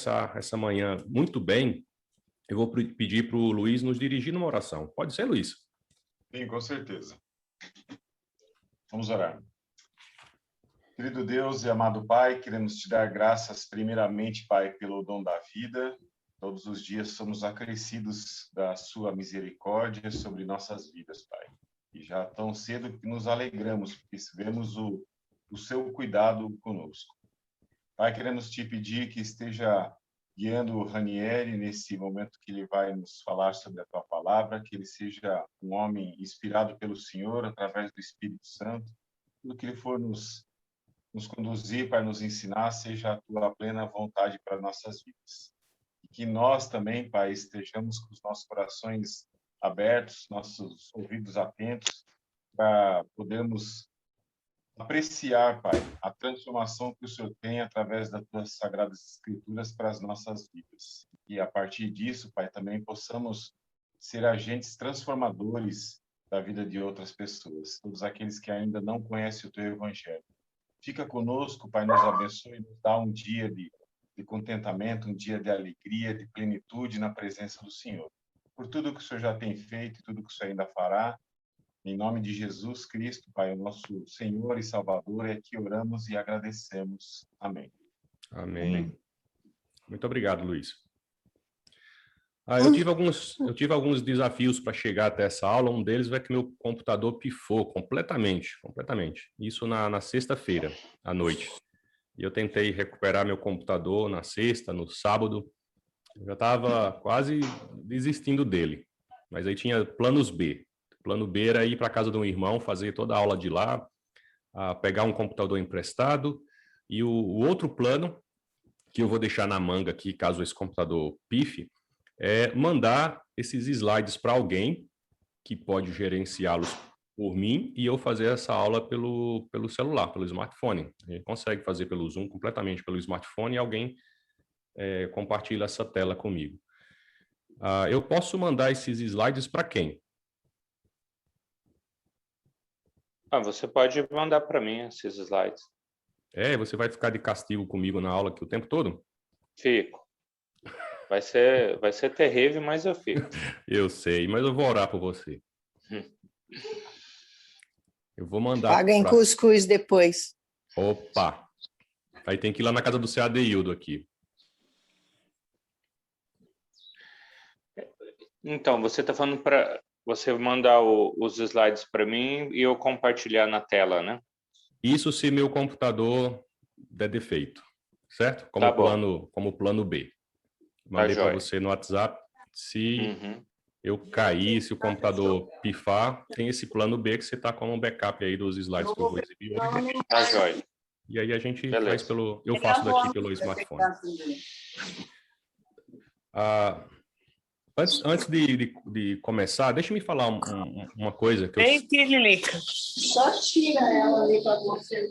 começar essa manhã muito bem, eu vou pedir para o Luiz nos dirigir numa oração. Pode ser, Luiz? Sim, com certeza. Vamos orar. Querido Deus e amado Pai, queremos te dar graças primeiramente, Pai, pelo dom da vida. Todos os dias somos acrescidos da sua misericórdia sobre nossas vidas, Pai. E já tão cedo que nos alegramos, porque vemos o seu cuidado conosco. Pai, queremos te pedir que esteja guiando o Ranieri nesse momento que ele vai nos falar sobre a tua palavra, que ele seja um homem inspirado pelo Senhor através do Espírito Santo. Tudo que ele for nos conduzir, para nos ensinar, seja a tua plena vontade para nossas vidas. E que nós também, Pai, estejamos com os nossos corações abertos, nossos ouvidos atentos, para podermos apreciar, Pai, a transformação que o Senhor tem através das tuas sagradas escrituras para as nossas vidas. E a partir disso, Pai, também possamos ser agentes transformadores da vida de outras pessoas, todos aqueles que ainda não conhecem o teu evangelho. Fica conosco, Pai, nos abençoe, nos dá um dia de contentamento, um dia de alegria, de plenitude na presença do Senhor. Por tudo que o Senhor já tem feito e tudo que o Senhor ainda fará, em nome de Jesus Cristo, Pai, o nosso Senhor e Salvador, é que oramos e agradecemos. Amém. Amém. Muito obrigado, Luiz. Eu tive alguns desafios para chegar até essa aula. Um deles é que meu computador pifou completamente. Isso na sexta-feira, à noite. E eu tentei recuperar meu computador na sexta, no sábado. Eu já estava quase desistindo dele. Mas aí tinha planos B. Plano B era ir para a casa de um irmão, fazer toda a aula de lá, pegar um computador emprestado. E o outro plano, que eu vou deixar na manga aqui, caso esse computador pife, é mandar esses slides para alguém que pode gerenciá-los por mim e eu fazer essa aula pelo celular, pelo smartphone. A gente consegue fazer pelo Zoom completamente pelo smartphone e alguém compartilha essa tela comigo. Eu posso mandar esses slides para quem? Você pode mandar para mim esses slides. Você vai ficar de castigo comigo na aula aqui o tempo todo? Fico. Vai ser terrível, mas eu fico. Eu sei, mas eu vou orar por você. Eu vou mandar... Paga em cuscuz depois. Opa! Aí tem que ir lá na casa do seu Adeildo aqui. Então, você está falando para você mandar os slides para mim e eu compartilhar na tela, né? Isso se meu computador der defeito, certo? Como plano B. Mandei para você no WhatsApp. Se eu cair, se o computador pifar, tem esse plano B que você está como um backup aí dos slides que eu vou exibir hoje. Tá jóia. E aí a gente faz eu faço daqui pelo smartphone. Antes de começar, deixa eu me falar uma coisa. Só tira ela ali para você.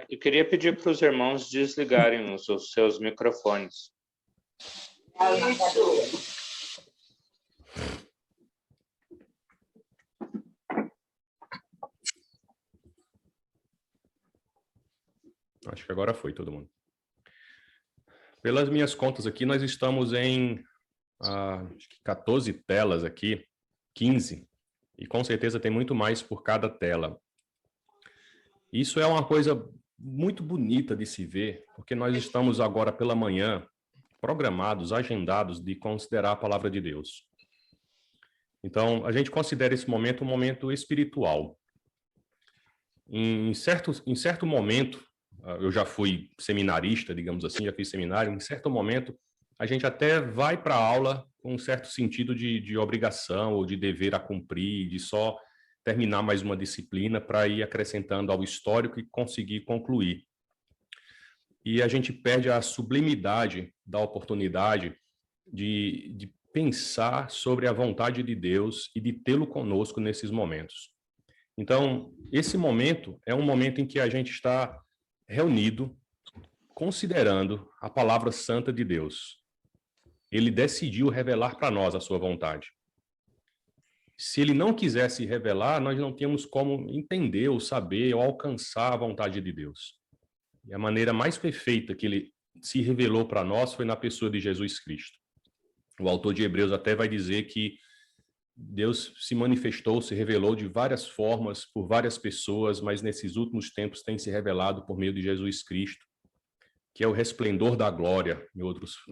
Eu queria pedir para os irmãos desligarem os seus microfones. Acho que agora foi todo mundo. Pelas minhas contas aqui, nós estamos em 14 telas aqui, 15, e com certeza tem muito mais por cada tela. Isso é uma coisa muito bonita de se ver, porque nós estamos agora pela manhã programados, agendados de considerar a palavra de Deus. Então, a gente considera esse momento um momento espiritual. Em certo momento, eu já fui seminarista, digamos assim, já fiz seminário, em certo momento, a gente até vai para a aula com um certo sentido de obrigação ou de dever a cumprir, de só terminar mais uma disciplina para ir acrescentando ao histórico e conseguir concluir. E a gente perde a sublimidade da oportunidade de pensar sobre a vontade de Deus e de tê-lo conosco nesses momentos. Então, esse momento é um momento em que a gente está reunido, considerando a palavra santa de Deus. Ele decidiu revelar para nós a sua vontade. Se ele não quisesse revelar, nós não tínhamos como entender ou saber ou alcançar a vontade de Deus. E a maneira mais perfeita que ele se revelou para nós foi na pessoa de Jesus Cristo. O autor de Hebreus até vai dizer que Deus se manifestou, se revelou de várias formas por várias pessoas, mas nesses últimos tempos tem se revelado por meio de Jesus Cristo, que é o resplendor da glória, em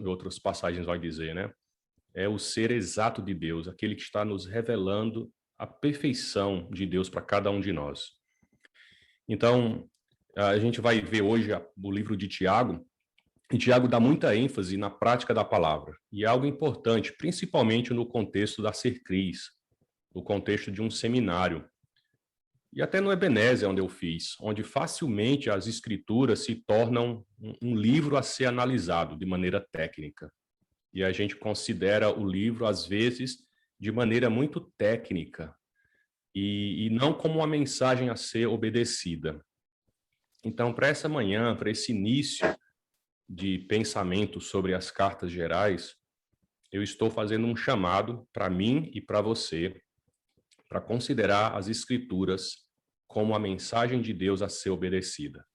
outras passagens vai dizer, né? É o ser exato de Deus, aquele que está nos revelando a perfeição de Deus para cada um de nós. Então, a gente vai ver hoje o livro de Tiago, e Tiago dá muita ênfase na prática da palavra, e é algo importante, principalmente no contexto da Sercris, no contexto de um seminário, e até no Ebenezer, onde eu fiz, onde facilmente as escrituras se tornam um livro a ser analisado de maneira técnica. E a gente considera o livro, às vezes, de maneira muito técnica, e não como uma mensagem a ser obedecida. Então, para essa manhã, para esse início de pensamento sobre as cartas gerais, eu estou fazendo um chamado para mim e para você, para considerar as escrituras como a mensagem de Deus a ser obedecida.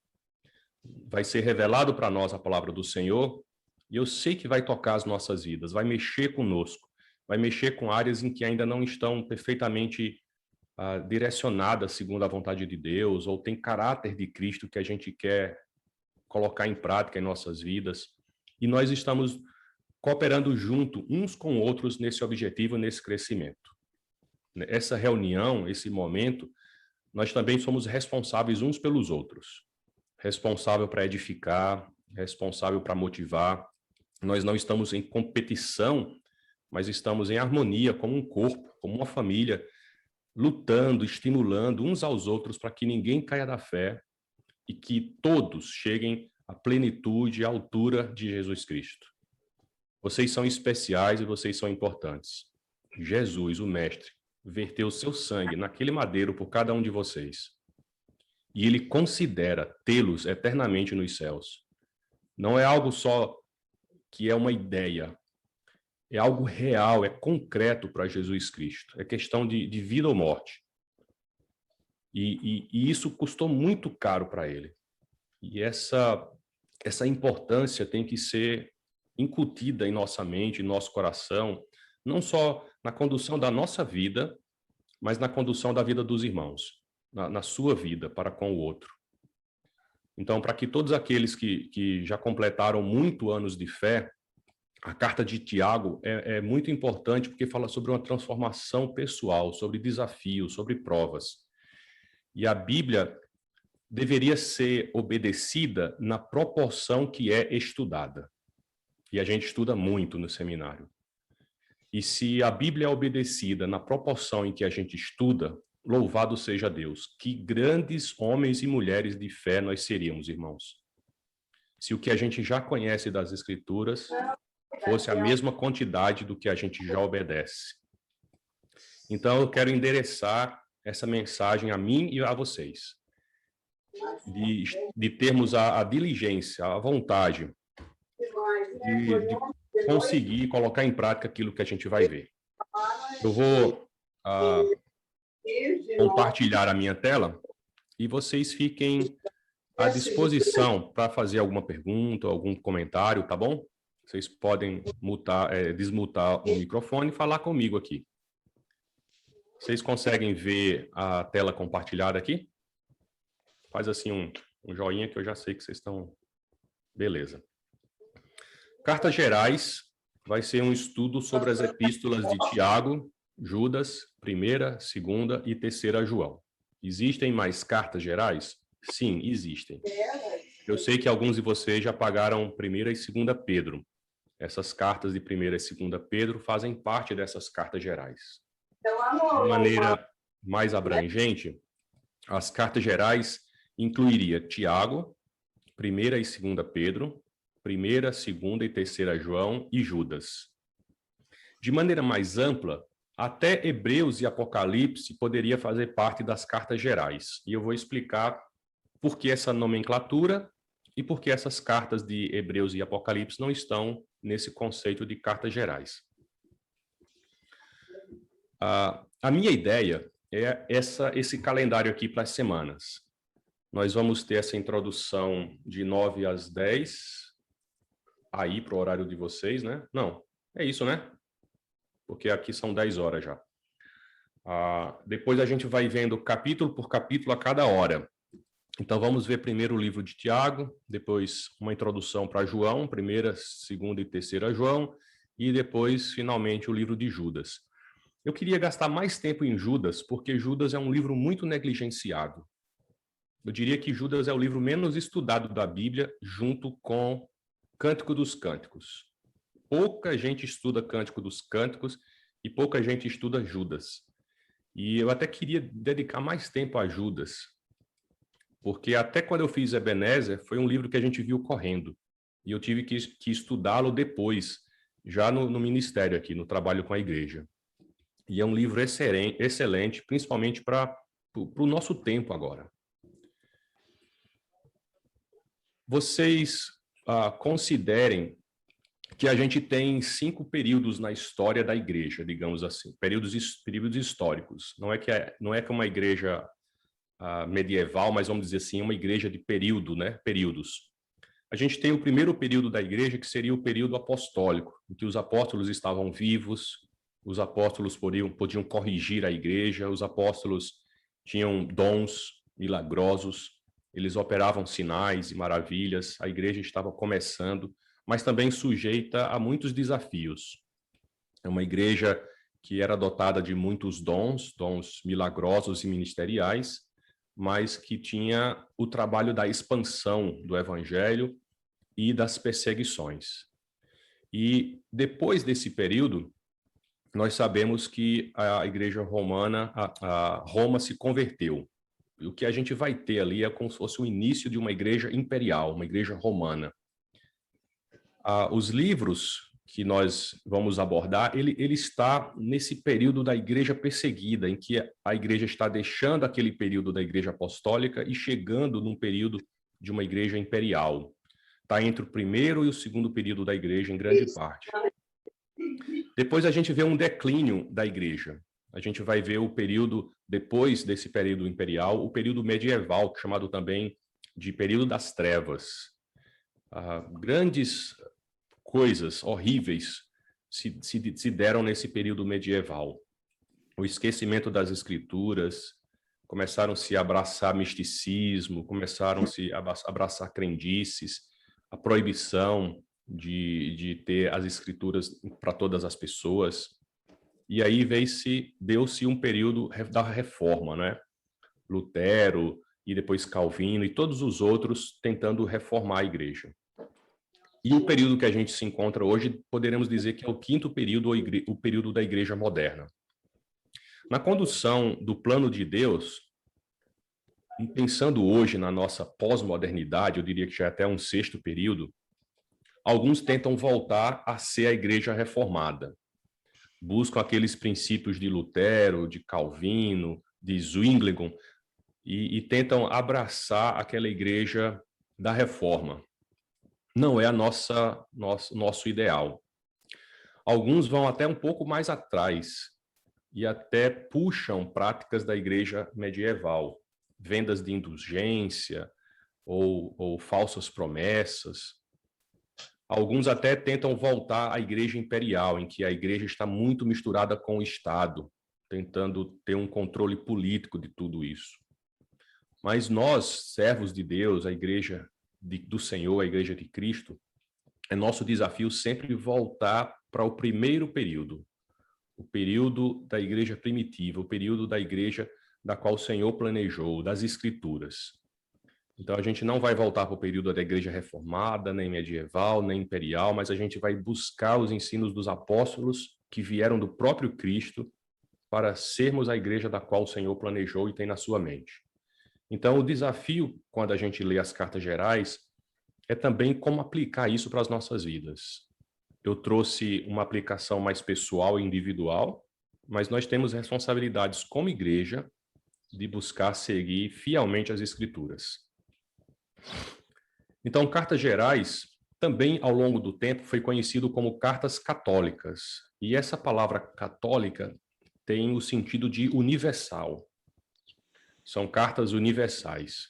Vai ser revelado para nós a palavra do Senhor, e eu sei que vai tocar as nossas vidas, vai mexer conosco, vai mexer com áreas em que ainda não estão perfeitamente direcionadas segundo a vontade de Deus, ou tem caráter de Cristo que a gente quer colocar em prática em nossas vidas. E nós estamos cooperando junto uns com outros nesse objetivo, nesse crescimento. Essa reunião, esse momento, nós também somos responsáveis uns pelos outros. Responsável para edificar, responsável para motivar. Nós não estamos em competição, mas estamos em harmonia como um corpo, como uma família, lutando, estimulando uns aos outros para que ninguém caia da fé e que todos cheguem à plenitude e à altura de Jesus Cristo. Vocês são especiais e vocês são importantes. Jesus, o Mestre, verteu seu sangue naquele madeiro por cada um de vocês. E ele considera tê-los eternamente nos céus. Não é algo só que é uma ideia. É algo real, é concreto para Jesus Cristo. É questão de vida ou morte. E isso custou muito caro para ele. E essa importância tem que ser incutida em nossa mente, em nosso coração, não só na condução da nossa vida, mas na condução da vida dos irmãos, na sua vida para com o outro. Então, para que todos aqueles que já completaram muito anos de fé, a carta de Tiago é muito importante porque fala sobre uma transformação pessoal, sobre desafios, sobre provas. E a Bíblia deveria ser obedecida na proporção que é estudada. E a gente estuda muito no seminário. E se a Bíblia é obedecida na proporção em que a gente estuda, louvado seja Deus. Que grandes homens e mulheres de fé nós seríamos, irmãos. Se o que a gente já conhece das Escrituras fosse a mesma quantidade do que a gente já obedece. Então, eu quero endereçar essa mensagem a mim e a vocês. De termos a diligência, a vontade de conseguir colocar em prática aquilo que a gente vai ver. Eu vou compartilhar a minha tela e vocês fiquem à disposição para fazer alguma pergunta, algum comentário, tá bom? Vocês podem desmutar o microfone e falar comigo aqui. Vocês conseguem ver a tela compartilhada aqui? Faz assim um joinha que eu já sei que vocês estão... Beleza. Cartas gerais vai ser um estudo sobre as epístolas de Tiago, Judas, 1ª, 2ª e 3ª João. Existem mais cartas gerais? Sim, existem. Eu sei que alguns de vocês já pagaram 1ª e 2ª Pedro. Essas cartas de 1ª e 2ª Pedro fazem parte dessas cartas gerais. De maneira mais abrangente, as cartas gerais incluiria Tiago, 1ª e 2ª Pedro, 1ª, 2ª e 3ª João e Judas. De maneira mais ampla, até Hebreus e Apocalipse poderia fazer parte das cartas gerais. E eu vou explicar por que essa nomenclatura e por que essas cartas de Hebreus e Apocalipse não estão nesse conceito de cartas gerais. A minha ideia é esse calendário aqui para as semanas. Nós vamos ter essa introdução de 9 às 10, aí para o horário de vocês, né? Não, é isso, né? Porque aqui são 10 horas já. Depois a gente vai vendo capítulo por capítulo a cada hora. Então, vamos ver primeiro o livro de Tiago, depois uma introdução para João, primeira, segunda e terceira João, e depois, finalmente, o livro de Judas. Eu queria gastar mais tempo em Judas, porque Judas é um livro muito negligenciado. Eu diria que Judas é o livro menos estudado da Bíblia, junto com Cântico dos Cânticos. Pouca gente estuda Cântico dos Cânticos e pouca gente estuda Judas. E eu até queria dedicar mais tempo a Judas, porque até quando eu fiz Ebenezer, foi um livro que a gente viu correndo. E eu tive que estudá-lo depois, já no ministério aqui, no trabalho com a igreja. E é um livro excelente, principalmente para o nosso tempo agora. Vocês considerem que a gente tem 5 períodos na história da igreja, digamos assim, períodos históricos. Não é que uma igreja medieval, mas vamos dizer assim, uma igreja de período, né? Períodos. A gente tem o primeiro período da igreja, que seria o período apostólico, em que os apóstolos estavam vivos, os apóstolos podiam corrigir a igreja, os apóstolos tinham dons milagrosos, eles operavam sinais e maravilhas, a igreja estava começando, mas também sujeita a muitos desafios. É uma igreja que era dotada de muitos dons milagrosos e ministeriais, mas que tinha o trabalho da expansão do evangelho e das perseguições. E depois desse período, nós sabemos que a igreja romana, Roma se converteu. E o que a gente vai ter ali é como se fosse o início de uma igreja imperial, uma igreja romana. Os livros que nós vamos abordar, ele está nesse período da igreja perseguida, em que a igreja está deixando aquele período da igreja apostólica e chegando num período de uma igreja imperial. Está entre o primeiro e o segundo período da igreja, em grande parte. Depois a gente vê um declínio da igreja. A gente vai ver o período, depois desse período imperial, o período medieval, chamado também de período das trevas. Grandes coisas horríveis se deram nesse período medieval. O esquecimento das escrituras, começaram-se a abraçar misticismo, começaram-se a abraçar crendices, a proibição de ter as escrituras para todas as pessoas. E aí deu-se um período da reforma, né? Lutero e depois Calvino e todos os outros tentando reformar a igreja. E o período que a gente se encontra hoje, poderemos dizer que é o quinto período, o período da igreja moderna. Na condução do plano de Deus, e pensando hoje na nossa pós-modernidade, eu diria que já é até um sexto período, alguns tentam voltar a ser a igreja reformada. Buscam aqueles princípios de Lutero, de Calvino, de Zwingli, e tentam abraçar aquela igreja da reforma. Não é nosso ideal. Alguns vão até um pouco mais atrás e até puxam práticas da igreja medieval, vendas de indulgência ou falsas promessas. Alguns até tentam voltar à igreja imperial, em que a igreja está muito misturada com o Estado, tentando ter um controle político de tudo isso. Mas nós, servos de Deus, a igreja do Senhor, a igreja de Cristo, é nosso desafio sempre voltar para o primeiro período, o período da igreja primitiva, o período da igreja da qual o Senhor planejou, das Escrituras. Então, a gente não vai voltar para o período da igreja reformada, nem medieval, nem imperial, mas a gente vai buscar os ensinos dos apóstolos que vieram do próprio Cristo para sermos a igreja da qual o Senhor planejou e tem na sua mente. Então, o desafio, quando a gente lê as cartas gerais, é também como aplicar isso para as nossas vidas. Eu trouxe uma aplicação mais pessoal e individual, mas nós temos responsabilidades como igreja de buscar seguir fielmente as Escrituras. Então, cartas gerais, também ao longo do tempo, foi conhecido como cartas católicas. E essa palavra católica tem o sentido de universal. São cartas universais.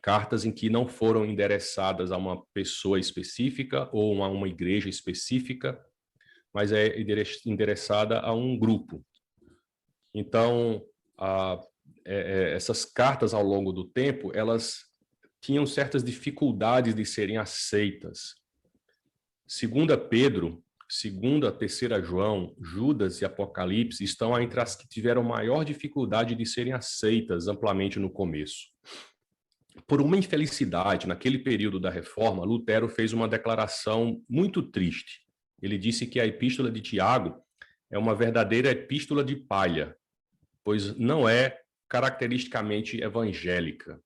cartas em que não foram endereçadas a uma pessoa específica ou a uma igreja específica, mas é endereçada a um grupo. Então, essas cartas, ao longo do tempo, elas tinham certas dificuldades de serem aceitas. 2 Pedro, 2ª, 3ª João, Judas e Apocalipse estão entre as que tiveram maior dificuldade de serem aceitas amplamente no começo. Por uma infelicidade, naquele período da Reforma, Lutero fez uma declaração muito triste. Ele disse que a Epístola de Tiago é uma verdadeira epístola de palha, pois não é caracteristicamente evangélica.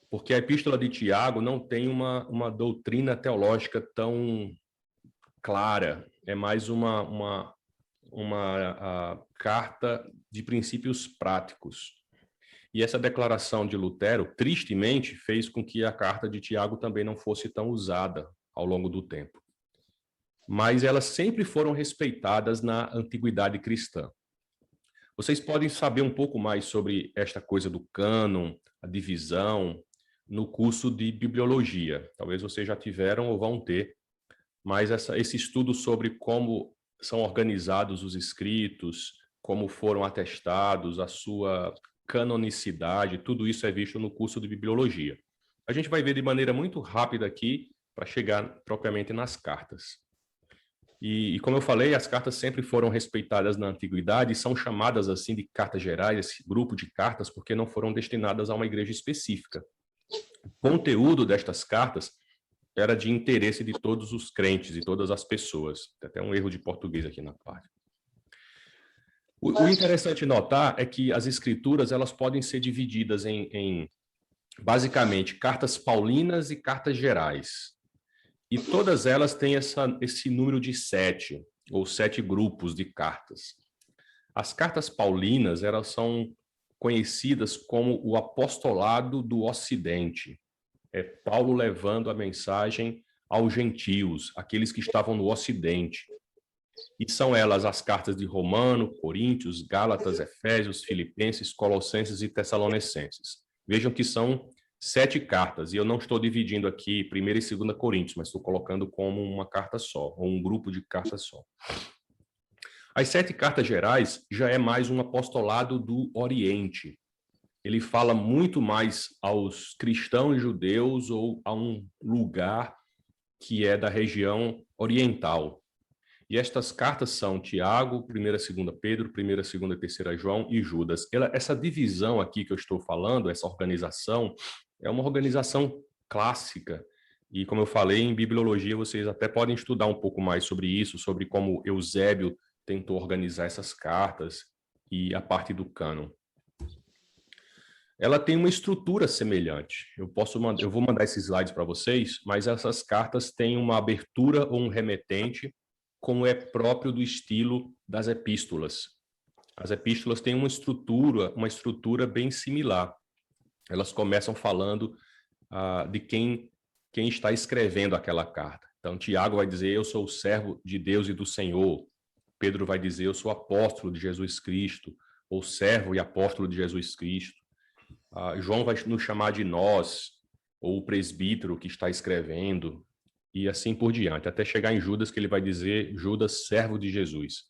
Porque a Epístola de Tiago não tem uma doutrina teológica tão clara, é mais uma carta de princípios práticos. E essa declaração de Lutero, tristemente, fez com que a carta de Tiago também não fosse tão usada ao longo do tempo. Mas elas sempre foram respeitadas na antiguidade cristã. Vocês podem saber um pouco mais sobre esta coisa do cânon, a divisão, no curso de bibliologia. Talvez vocês já tiveram ou vão ter, mas esse estudo sobre como são organizados os escritos, como foram atestados, a sua canonicidade, tudo isso é visto no curso de bibliologia. A gente vai ver de maneira muito rápida aqui para chegar propriamente nas cartas. E como eu falei, as cartas sempre foram respeitadas na antiguidade e são chamadas assim de cartas gerais, esse grupo de cartas, porque não foram destinadas a uma igreja específica. O conteúdo destas cartas era de interesse de todos os crentes e todas as pessoas. Tem até um erro de português aqui na parte. O interessante notar é que as escrituras elas podem ser divididas em basicamente cartas paulinas e cartas gerais. E todas elas têm esse número de 7, ou 7 grupos de cartas. As cartas paulinas elas são conhecidas como o apostolado do Ocidente. É Paulo levando a mensagem aos gentios, aqueles que estavam no Ocidente. E são elas as cartas de Romano, Coríntios, Gálatas, Efésios, Filipenses, Colossenses e Tessalonicenses. Vejam que são 7 cartas, e eu não estou dividindo aqui 1ª e 2ª Coríntios, mas estou colocando como uma carta só, ou um grupo de cartas só. As 7 cartas gerais já é mais um apostolado do Oriente. Ele fala muito mais aos cristãos judeus ou a um lugar que é da região oriental. E estas cartas são Tiago, 1ª e 2ª Pedro, 1ª, 2ª e 3ª João e Judas. Essa divisão aqui que eu estou falando, essa organização, é uma organização clássica. E como eu falei, em bibliologia vocês até podem estudar um pouco mais sobre isso, sobre como Eusébio tentou organizar essas cartas e a parte do cânon. Ela tem uma estrutura semelhante. Eu vou mandar esses slides para vocês, mas essas cartas têm uma abertura ou um remetente, como é próprio do estilo das epístolas. As epístolas têm uma estrutura bem similar. Elas começam falando de quem está escrevendo aquela carta. Então, Tiago vai dizer, eu sou o servo de Deus e do Senhor. Pedro vai dizer, eu sou apóstolo de Jesus Cristo, ou servo e apóstolo de Jesus Cristo. João vai nos chamar de nós, ou o presbítero que está escrevendo, e assim por diante, até chegar em Judas, que ele vai dizer, Judas, servo de Jesus.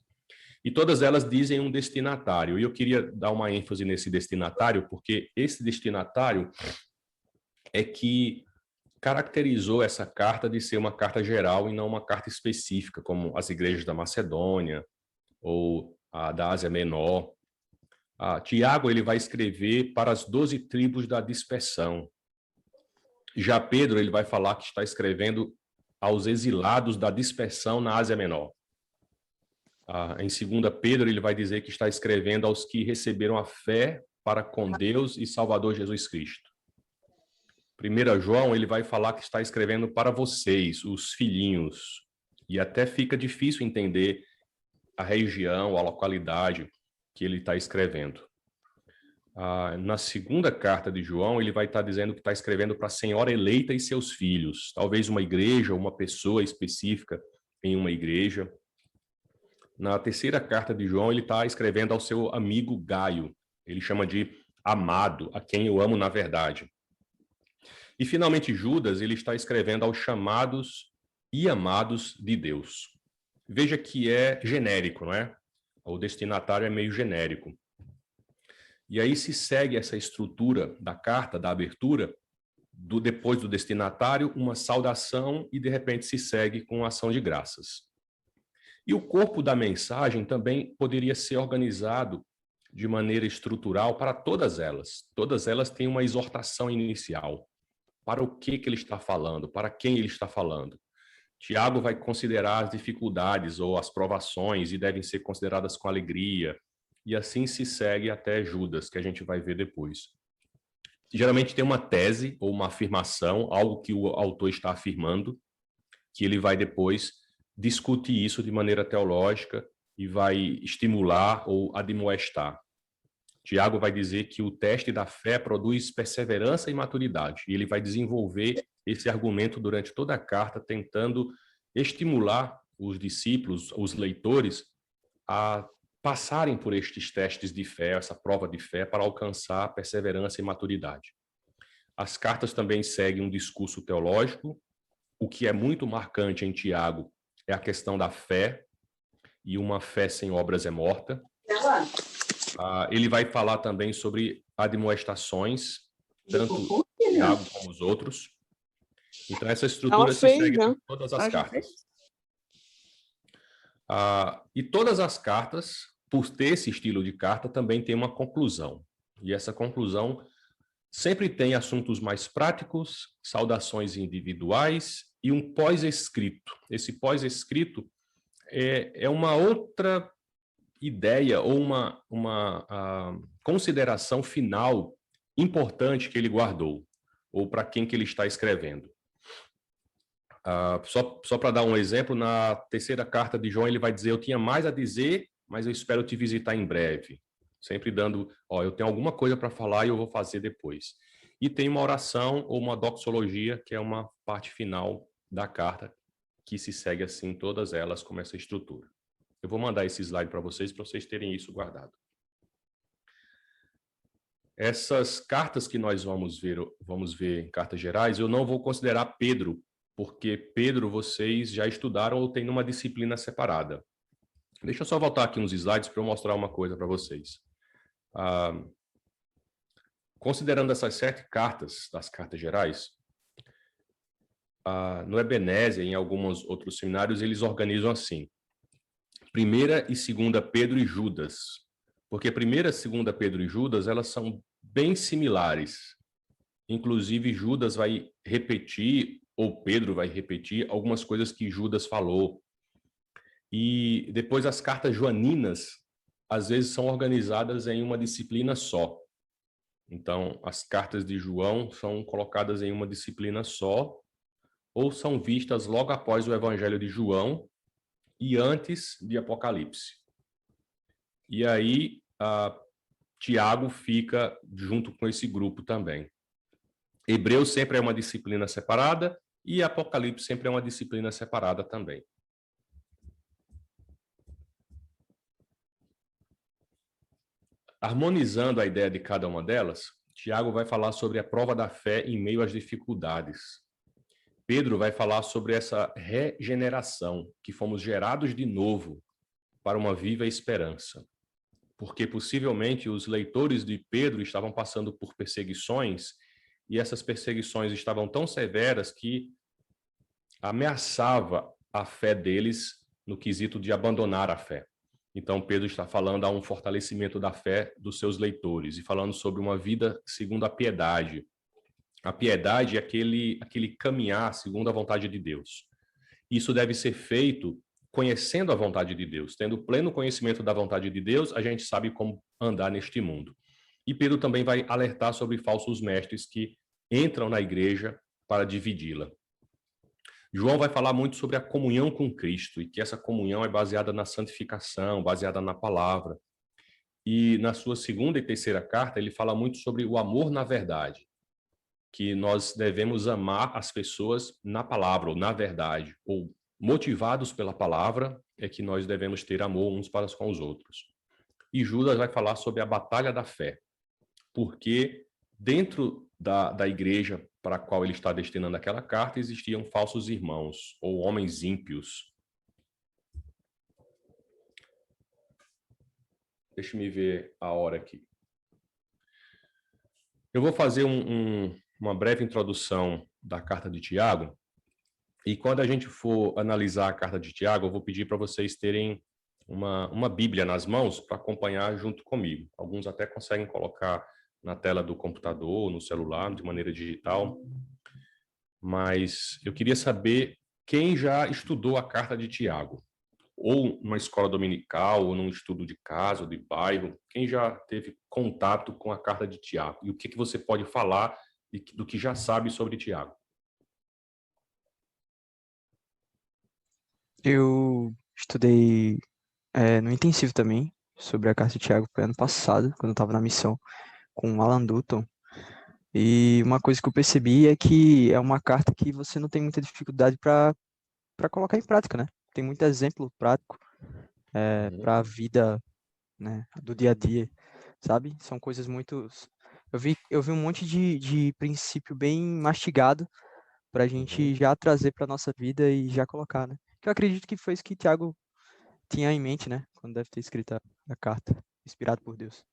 E todas elas dizem um destinatário, e eu queria dar uma ênfase nesse destinatário, porque esse destinatário é que caracterizou essa carta de ser uma carta geral e não uma carta específica, como as igrejas da Macedônia, ou a da Ásia Menor. Tiago ele vai escrever para as 12 tribos da dispersão. Já Pedro ele vai falar que está escrevendo aos exilados da dispersão na Ásia Menor. Em 2 Pedro ele vai dizer que está escrevendo aos que receberam a fé para com Deus e Salvador Jesus Cristo. 1 João ele vai falar que está escrevendo para vocês, os filhinhos. E até fica difícil entender a região, a localidade que ele está escrevendo. Na 2ª carta de João, ele vai estar dizendo que está escrevendo para a senhora eleita e seus filhos, talvez uma igreja, uma pessoa específica em uma igreja. Na 3ª carta de João, ele está escrevendo ao seu amigo Gaio, ele chama de amado, a quem eu amo na verdade. E, finalmente, Judas, ele está escrevendo aos chamados e amados de Deus. Veja que é genérico, não é? O destinatário é meio genérico. E aí se segue essa estrutura da carta, da abertura, depois do destinatário, uma saudação e, de repente, se segue com ação de graças. E o corpo da mensagem também poderia ser organizado de maneira estrutural para todas elas. Todas elas têm uma exortação inicial. Para o que ele está falando? Para quem ele está falando? Tiago vai considerar as dificuldades ou as provações e devem ser consideradas com alegria. E assim se segue até Judas, que a gente vai ver depois. Geralmente tem uma tese ou uma afirmação, algo que o autor está afirmando, que ele vai depois discutir isso de maneira teológica e vai estimular ou admoestar. Tiago vai dizer que o teste da fé produz perseverança e maturidade, e ele vai desenvolver esse argumento durante toda a carta, tentando estimular os discípulos, os leitores, a passarem por estes testes de fé, essa prova de fé, para alcançar perseverança e maturidade. As cartas também seguem um discurso teológico. O que é muito marcante em Tiago é a questão da fé, e uma fé sem obras é morta. Ele vai falar também sobre admoestações, tanto Tiago como os outros. Então, essa estrutura se segue em todas as cartas. E todas as cartas, por ter esse estilo de carta, também tem uma conclusão. E essa conclusão sempre tem assuntos mais práticos, saudações individuais e um pós-escrito. Esse pós-escrito é uma outra ideia ou uma consideração final importante que ele guardou, ou para quem que ele está escrevendo. Só para dar um exemplo, na terceira carta de João, ele vai dizer: eu tinha mais a dizer, mas eu espero te visitar em breve. Sempre dando, eu tenho alguma coisa para falar e eu vou fazer depois. E tem uma oração ou uma doxologia, que é uma parte final da carta, que se segue assim, todas elas, com essa estrutura. Eu vou mandar esse slide para vocês terem isso guardado. Essas cartas que nós vamos ver em cartas gerais, eu não vou considerar Pedro, porque Pedro vocês já estudaram ou tem numa disciplina separada. Deixa eu só voltar aqui uns slides para eu mostrar uma coisa para vocês. Considerando essas 7 cartas, das cartas gerais, no Ebenezer, em alguns outros seminários, eles organizam assim: 1ª e 2ª Pedro e Judas. Porque 1ª e 2ª Pedro e Judas, elas são bem similares. Inclusive, Judas vai repetir, ou Pedro vai repetir, algumas coisas que Judas falou. E depois as cartas joaninas, às vezes, são organizadas em uma disciplina só. Então, as cartas de João são colocadas em uma disciplina só, ou são vistas logo após o Evangelho de João e antes de Apocalipse. E aí, Tiago fica junto com esse grupo também. Hebreus sempre é uma disciplina separada e Apocalipse sempre é uma disciplina separada também. Harmonizando a ideia de cada uma delas, Tiago vai falar sobre a prova da fé em meio às dificuldades. Pedro vai falar sobre essa regeneração, que fomos gerados de novo para uma viva esperança. Porque possivelmente os leitores de Pedro estavam passando por perseguições, e essas perseguições estavam tão severas que ameaçava a fé deles no quesito de abandonar a fé. Então, Pedro está falando a um fortalecimento da fé dos seus leitores e falando sobre uma vida segundo a piedade. A piedade é aquele caminhar segundo a vontade de Deus. Isso deve ser feito conhecendo a vontade de Deus. Tendo pleno conhecimento da vontade de Deus, a gente sabe como andar neste mundo. E Pedro também vai alertar sobre falsos mestres que entram na igreja para dividi-la. João vai falar muito sobre a comunhão com Cristo e que essa comunhão é baseada na santificação, baseada na palavra. E na sua 2ª e 3ª carta, ele fala muito sobre o amor na verdade, que nós devemos amar as pessoas na palavra ou na verdade, ou motivados pela palavra, é que nós devemos ter amor uns para com os outros. E Judas vai falar sobre a batalha da fé, porque dentro da igreja para a qual ele está destinando aquela carta existiam falsos irmãos ou homens ímpios. Deixa-me ver a hora aqui. Eu vou fazer uma breve introdução da carta de Tiago, e quando a gente for analisar a carta de Tiago, eu vou pedir para vocês terem uma Bíblia nas mãos para acompanhar junto comigo. Alguns até conseguem colocar na tela do computador, no celular, de maneira digital. Mas eu queria saber quem já estudou a carta de Tiago, ou numa escola dominical, ou num estudo de casa, ou de bairro, quem já teve contato com a carta de Tiago? E o que você pode falar do que já sabe sobre Tiago? Eu estudei no intensivo também sobre a carta de Tiago, foi ano passado, quando eu estava na missão com o Alan Dutton. E uma coisa que eu percebi é que é uma carta que você não tem muita dificuldade para colocar em prática, né? Tem muito exemplo prático para a vida, né, do dia a dia, sabe? São coisas muito... Eu vi um monte de princípio bem mastigado para a gente já trazer para nossa vida e já colocar, né? Que eu acredito que foi isso que Tiago tinha em mente, né? Quando deve ter escrito a carta, inspirado por Deus.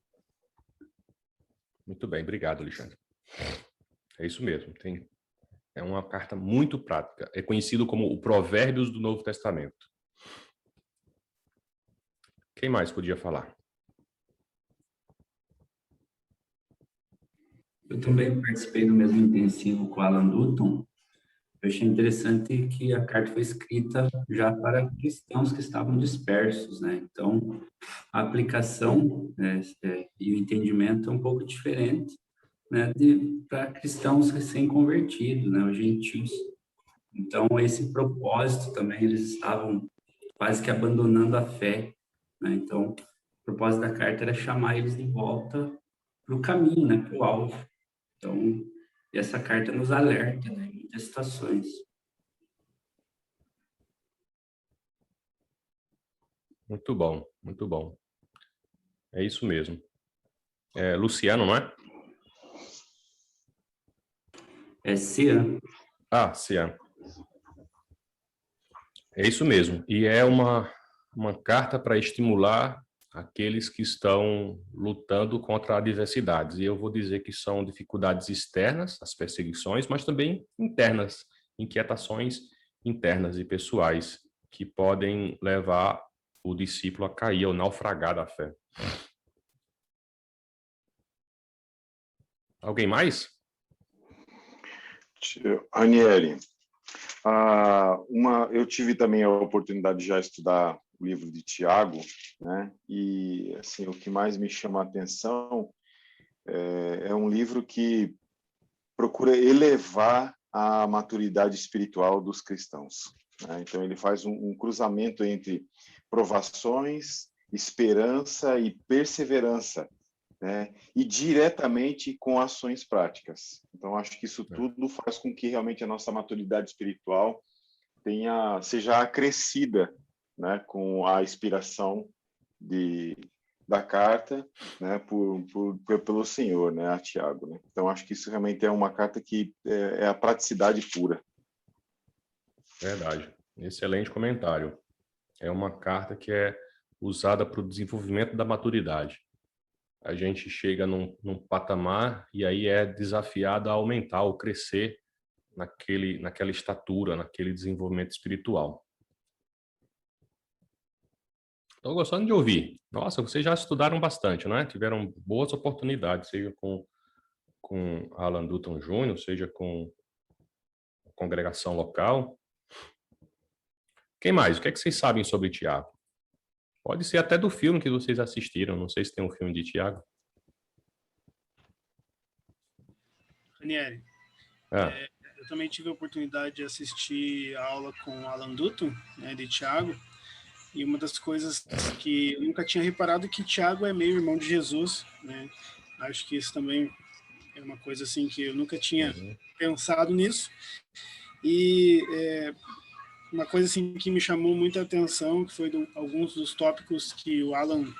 Muito bem, obrigado, Alexandre. É isso mesmo, é uma carta muito prática. É conhecido como o Provérbios do Novo Testamento. Quem mais podia falar? Eu também participei do mesmo intensivo com o Alan Dutton. Eu achei interessante que a carta foi escrita já para cristãos que estavam dispersos, né? Então, a aplicação e o entendimento é um pouco diferente, né, para cristãos recém-convertidos, né, os gentios. Então, esse propósito também, eles estavam quase que abandonando a fé, né? Então, o propósito da carta era chamar eles de volta para o caminho, né, para o alvo. Então, essa carta nos alerta, né, em muitas situações. Muito bom, muito bom. É isso mesmo. Luciano, não é? É Cian. Ah, Cian. É isso mesmo. E é uma carta para estimular aqueles que estão lutando contra adversidades. E eu vou dizer que são dificuldades externas, as perseguições, mas também internas, inquietações internas e pessoais que podem levar o discípulo a cair ou naufragar da fé. Alguém mais? Aniele, eu tive também a oportunidade de já estudar o livro de Tiago, né? E assim, o que mais me chama a atenção é um livro que procura elevar a maturidade espiritual dos cristãos, né? Então ele faz um cruzamento entre provações, esperança e perseverança, né? E diretamente com ações práticas. Então, acho que isso tudo faz com que realmente a nossa maturidade espiritual seja acrescida, né, com a inspiração da carta, né, pelo Senhor, né, a Tiago, né? Então, acho que isso realmente é uma carta que é a praticidade pura. Verdade. Excelente comentário. É uma carta que é usada para o desenvolvimento da maturidade. A gente chega num patamar e aí é desafiado a aumentar ou crescer naquela estatura, naquele desenvolvimento espiritual. Estou gostando de ouvir. Nossa, vocês já estudaram bastante, não é? Tiveram boas oportunidades, seja com Alan Dutton Jr., seja com a congregação local. Quem mais? O que é que vocês sabem sobre Tiago? Pode ser até do filme que vocês assistiram. Não sei se tem um filme de Tiago. Daniele, eu também tive a oportunidade de assistir a aula com o Alan Dutton, né, de Tiago, e uma das coisas que eu nunca tinha reparado é que Tiago é meio irmão de Jesus, né? Acho que isso também é uma coisa assim que eu nunca tinha pensado nisso. E uma coisa assim que me chamou muita atenção, que foi alguns dos tópicos que o Alan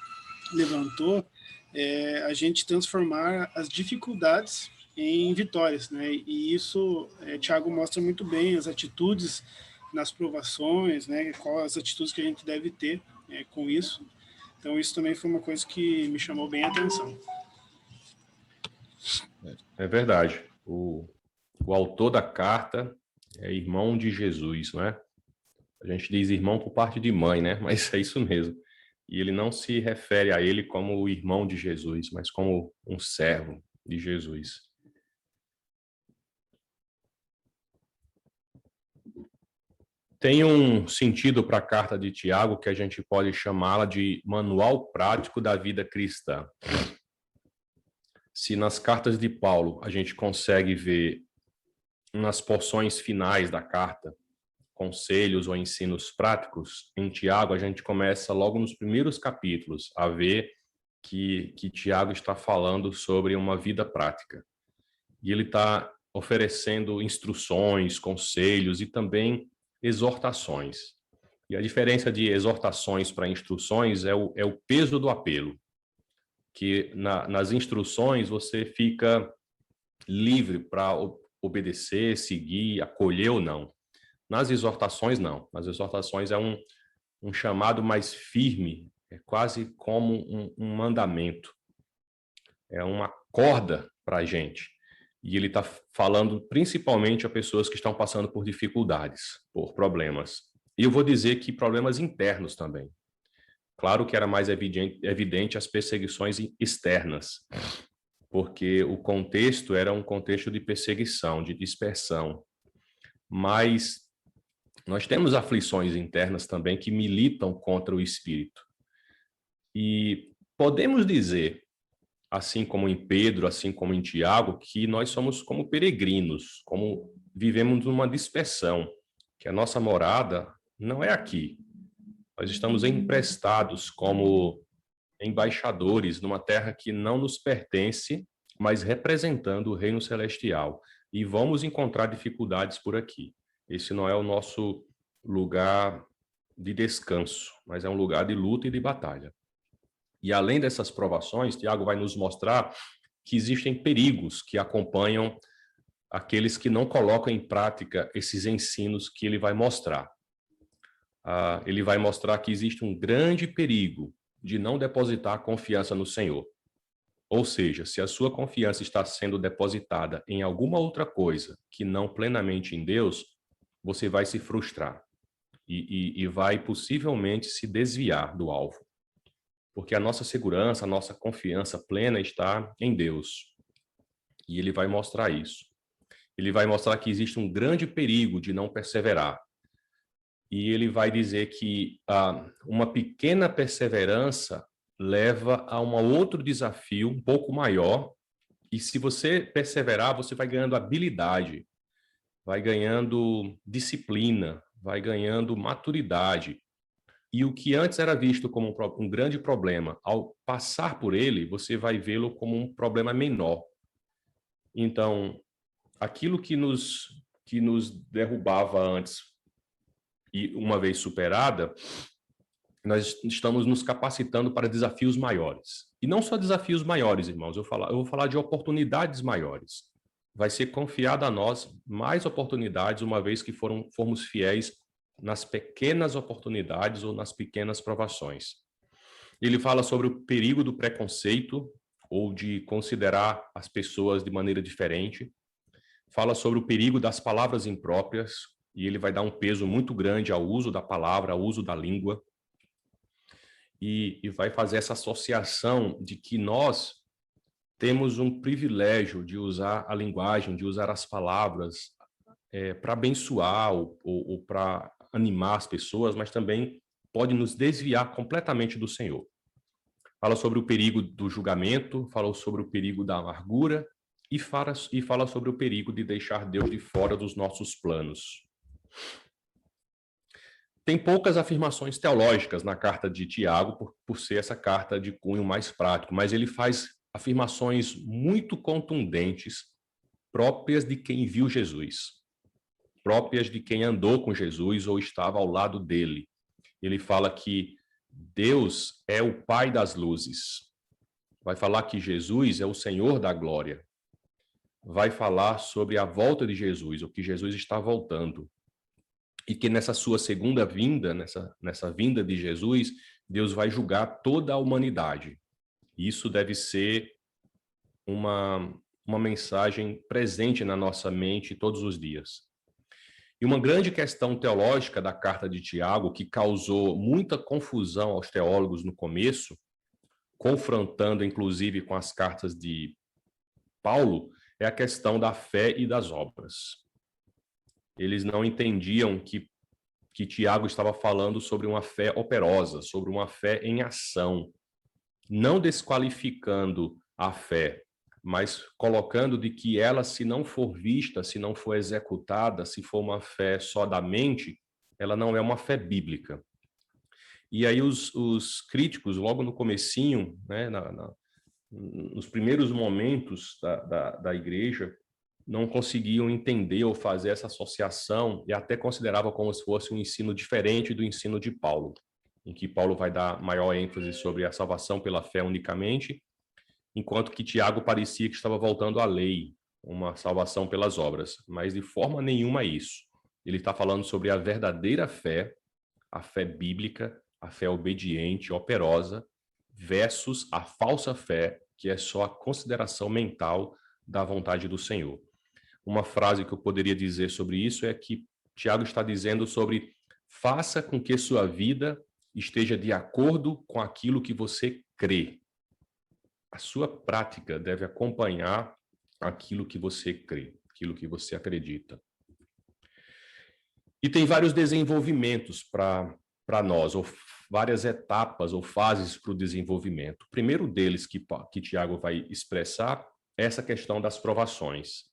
levantou, é a gente transformar as dificuldades em vitórias, né? E isso, Tiago mostra muito bem as atitudes nas provações, né? Quais as atitudes que a gente deve ter com isso. Então, isso também foi uma coisa que me chamou bem a atenção. É verdade. O autor da carta é irmão de Jesus, não é? A gente diz irmão por parte de mãe, né? Mas é isso mesmo. E ele não se refere a ele como o irmão de Jesus, mas como um servo de Jesus. Tem um sentido para a carta de Tiago que a gente pode chamá-la de manual prático da vida cristã. Se nas cartas de Paulo a gente consegue ver nas porções finais da carta conselhos ou ensinos práticos, em Tiago a gente começa logo nos primeiros capítulos a ver que Tiago está falando sobre uma vida prática. E ele está oferecendo instruções, conselhos e também exortações. E a diferença de exortações para instruções é o peso do apelo. Que nas instruções você fica livre para obedecer, seguir, acolher ou não. Nas exortações, não. Nas exortações é um chamado mais firme, é quase como um mandamento. É uma corda para a gente. E ele está falando principalmente a pessoas que estão passando por dificuldades, por problemas. E eu vou dizer que problemas internos também. Claro que era mais evidente as perseguições externas, porque o contexto era um contexto de perseguição, de dispersão. Mas nós temos aflições internas também que militam contra o espírito. E podemos dizer, assim como em Pedro, assim como em Tiago, que nós somos como peregrinos, como vivemos numa dispersão, que a nossa morada não é aqui. Nós estamos emprestados como embaixadores numa terra que não nos pertence, mas representando o reino celestial. E vamos encontrar dificuldades por aqui. Esse não é o nosso lugar de descanso, mas é um lugar de luta e de batalha. E além dessas provações, Tiago vai nos mostrar que existem perigos que acompanham aqueles que não colocam em prática esses ensinos que ele vai mostrar. Ele vai mostrar que existe um grande perigo de não depositar confiança no Senhor. Ou seja, se a sua confiança está sendo depositada em alguma outra coisa que não plenamente em Deus, você vai se frustrar e vai possivelmente se desviar do alvo. Porque a nossa segurança, a nossa confiança plena está em Deus. E ele vai mostrar isso. Ele vai mostrar que existe um grande perigo de não perseverar. E ele vai dizer que uma pequena perseverança leva a um outro desafio um pouco maior. E se você perseverar, você vai ganhando habilidade, vai ganhando disciplina, vai ganhando maturidade. E o que antes era visto como um grande problema, ao passar por ele, você vai vê-lo como um problema menor. Então, aquilo que nos derrubava antes, e uma vez superada, nós estamos nos capacitando para desafios maiores. E não só desafios maiores, irmãos, eu vou falar de oportunidades maiores. Vai ser confiado a nós mais oportunidades, uma vez que formos fiéis nas pequenas oportunidades ou nas pequenas provações. Ele fala sobre o perigo do preconceito ou de considerar as pessoas de maneira diferente. Fala sobre o perigo das palavras impróprias, e ele vai dar um peso muito grande ao uso da palavra, ao uso da língua. E vai fazer essa associação de que nós temos um privilégio de usar a linguagem, de usar as palavras para abençoar ou para animar as pessoas, mas também pode nos desviar completamente do Senhor. Fala sobre o perigo do julgamento, falou sobre o perigo da amargura e fala sobre o perigo de deixar Deus de fora dos nossos planos. Tem poucas afirmações teológicas na carta de Tiago, por ser essa carta de cunho mais prático, mas ele faz afirmações muito contundentes, próprias de quem viu Jesus, próprias de quem andou com Jesus ou estava ao lado dele. Ele fala que Deus é o Pai das luzes. Vai falar que Jesus é o Senhor da glória. vai falar sobre a volta de Jesus, o que Jesus está voltando. E que nessa sua segunda vinda, nessa vinda de Jesus, Deus vai julgar toda a humanidade. Isso deve ser uma mensagem presente na nossa mente todos os dias. E uma grande questão teológica da carta de Tiago, que causou muita confusão aos teólogos no começo, confrontando inclusive com as cartas de Paulo, é a questão da fé e das obras. Eles não entendiam que Tiago estava falando sobre uma fé operosa, sobre uma fé em ação, não desqualificando a fé, mas colocando de que ela, se não for vista, se não for executada, se for uma fé só da mente, ela não é uma fé bíblica. E aí os críticos, logo no comecinho, né, nos primeiros momentos da igreja, não conseguiam entender ou fazer essa associação e até consideravam como se fosse um ensino diferente do ensino de Paulo, em que Paulo vai dar maior ênfase sobre a salvação pela fé unicamente, enquanto que Tiago parecia que estava voltando à lei, uma salvação pelas obras, mas de forma nenhuma isso. Ele está falando sobre a verdadeira fé, a fé bíblica, a fé obediente, operosa, versus a falsa fé, que é só a consideração mental da vontade do Senhor. Uma frase que eu poderia dizer sobre isso é que Tiago está dizendo sobre faça com que sua vida esteja de acordo com aquilo que você crê. A sua prática deve acompanhar aquilo que você crê, aquilo que você acredita. E tem vários desenvolvimentos para nós, ou várias etapas ou fases para o desenvolvimento. O primeiro deles que Tiago vai expressar é essa questão das provações.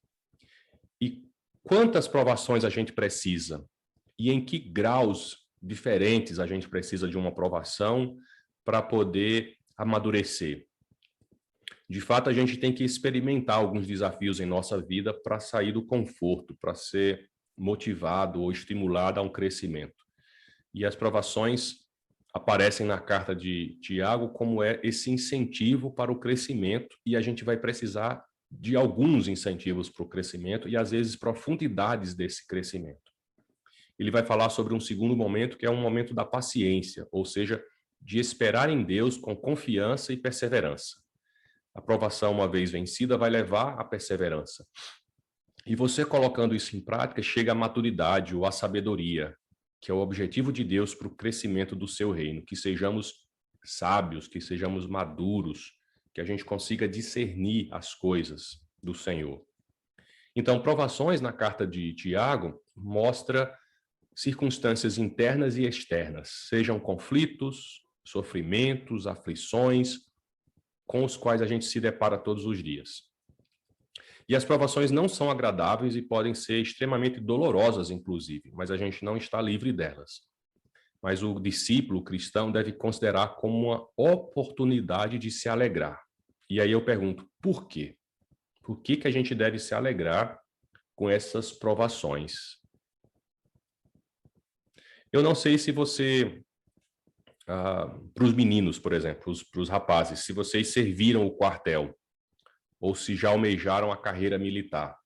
E quantas provações a gente precisa? E em que graus diferentes a gente precisa de uma provação para poder amadurecer? De fato, a gente tem que experimentar alguns desafios em nossa vida para sair do conforto, para ser motivado ou estimulado a um crescimento. E as provações aparecem na carta de Tiago como esse incentivo para o crescimento, e a gente vai precisar de alguns incentivos para o crescimento e, às vezes, profundidades desse crescimento. Ele vai falar sobre um segundo momento, que é um momento da paciência, ou seja, de esperar em Deus com confiança e perseverança. A provação, uma vez vencida, vai levar à perseverança. E você colocando isso em prática, chega à maturidade ou à sabedoria, que é o objetivo de Deus para o crescimento do seu reino, que sejamos sábios, que sejamos maduros, que a gente consiga discernir as coisas do Senhor. Então, provações na carta de Tiago mostra circunstâncias internas e externas, sejam conflitos, sofrimentos, aflições, com os quais a gente se depara todos os dias. E as provações não são agradáveis e podem ser extremamente dolorosas, inclusive, mas a gente não está livre delas. Mas o discípulo cristão deve considerar como uma oportunidade de se alegrar. E aí eu pergunto, por quê? Por que a gente deve se alegrar com essas provações? Eu não sei se você, para os meninos, por exemplo, para os rapazes, se vocês serviram o quartel, ou se já almejaram a carreira militar.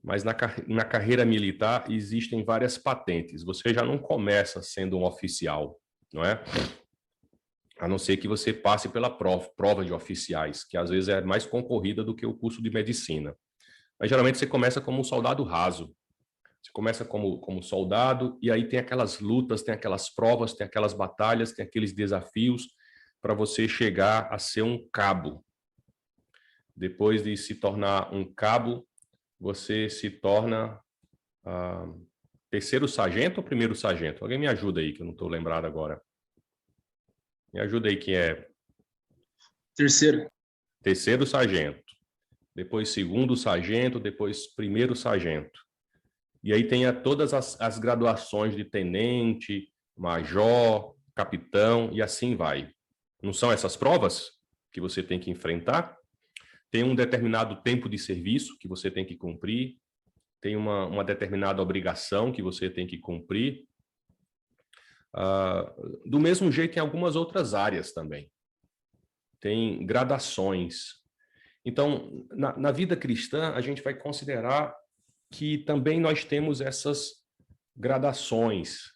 Mas na carreira militar existem várias patentes. Você já não começa sendo um oficial, não é? A não ser que você passe pela prova de oficiais, que às vezes é mais concorrida do que o curso de medicina. Mas geralmente você começa como um soldado raso. Você começa como soldado, e aí tem aquelas lutas, tem aquelas provas, tem aquelas batalhas, tem aqueles desafios para você chegar a ser um cabo. Depois de se tornar um cabo, você se torna terceiro sargento ou primeiro sargento? Alguém me ajuda aí, que eu não estou lembrado agora. Me ajuda aí, quem é? Terceiro. Terceiro sargento. Depois segundo sargento, depois primeiro sargento. E aí tem todas as graduações de tenente, major, capitão, e assim vai. Não são essas provas que você tem que enfrentar? Tem um determinado tempo de serviço que você tem que cumprir, tem uma determinada obrigação que você tem que cumprir. Do mesmo jeito, em algumas outras áreas também. Tem gradações. Então, na vida cristã, a gente vai considerar que também nós temos essas gradações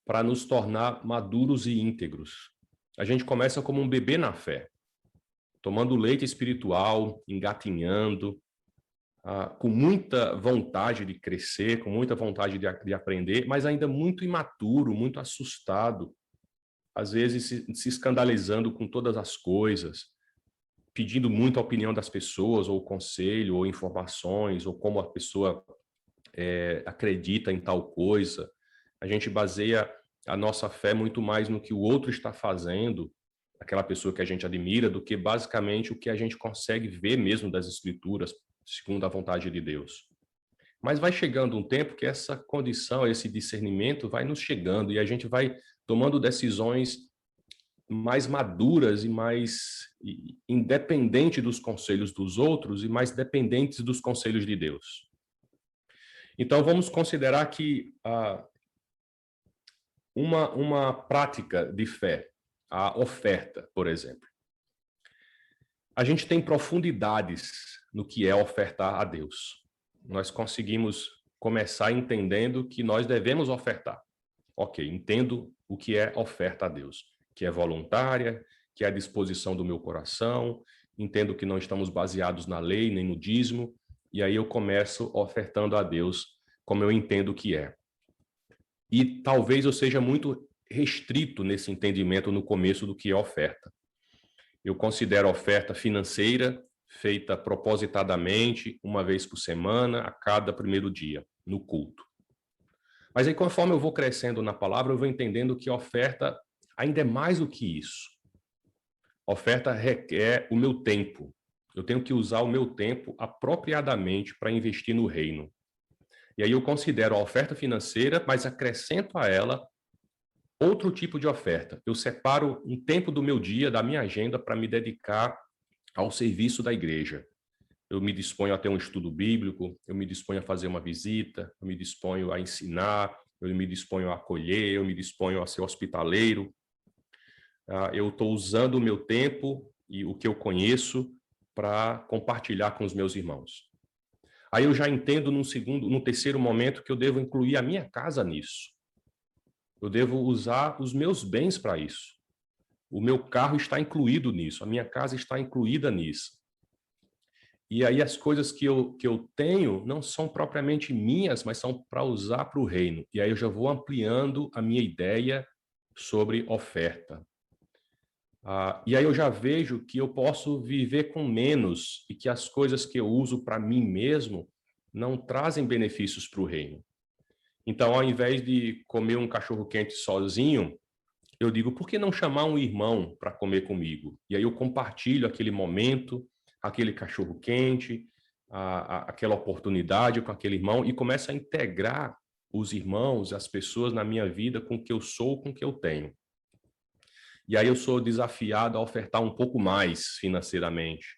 para nos tornar maduros e íntegros. A gente começa como um bebê na fé, tomando leite espiritual, engatinhando, com muita vontade de crescer, com muita vontade de aprender, mas ainda muito imaturo, muito assustado, às vezes se escandalizando com todas as coisas, pedindo muito a opinião das pessoas, ou conselho, ou informações, ou como a pessoa acredita em tal coisa. A gente baseia a nossa fé muito mais no que o outro está fazendo, aquela pessoa que a gente admira, do que basicamente o que a gente consegue ver mesmo das Escrituras, segundo a vontade de Deus. Mas vai chegando um tempo que essa condição, esse discernimento vai nos chegando e a gente vai tomando decisões mais maduras e mais independente dos conselhos dos outros e mais dependentes dos conselhos de Deus. Então, vamos considerar que uma prática de fé, a oferta, por exemplo. A gente tem profundidades no que é ofertar a Deus. Nós conseguimos começar entendendo que nós devemos ofertar. Ok, entendo o que é oferta a Deus, que é voluntária, que é a disposição do meu coração, entendo que não estamos baseados na lei nem no dízimo, e aí eu começo ofertando a Deus como eu entendo que é. E talvez eu seja muito restrito nesse entendimento no começo do que é oferta. Eu considero oferta financeira feita propositadamente, uma vez por semana, a cada primeiro dia, no culto. Mas aí, conforme eu vou crescendo na palavra, eu vou entendendo que oferta ainda é mais do que isso. Oferta requer o meu tempo. Eu tenho que usar o meu tempo apropriadamente para investir no reino. E aí eu considero a oferta financeira, mas acrescento a ela outro tipo de oferta. Eu separo um tempo do meu dia, da minha agenda, para me dedicar ao serviço da igreja. Eu me disponho a ter um estudo bíblico, eu me disponho a fazer uma visita, eu me disponho a ensinar, eu me disponho a acolher, eu me disponho a ser hospitaleiro. Eu estou usando o meu tempo e o que eu conheço para compartilhar com os meus irmãos. Aí eu já entendo num terceiro momento que eu devo incluir a minha casa nisso. Eu devo usar os meus bens para isso. O meu carro está incluído nisso, a minha casa está incluída nisso. E aí as coisas que eu tenho não são propriamente minhas, mas são para usar para o reino. E aí eu já vou ampliando a minha ideia sobre oferta. E aí eu já vejo que eu posso viver com menos e que as coisas que eu uso para mim mesmo não trazem benefícios para o reino. Então, ao invés de comer um cachorro-quente sozinho, eu digo, por que não chamar um irmão para comer comigo? E aí eu compartilho aquele momento, aquele cachorro-quente, aquela oportunidade com aquele irmão e começo a integrar os irmãos, as pessoas na minha vida com o que eu sou, com o que eu tenho. E aí eu sou desafiado a ofertar um pouco mais financeiramente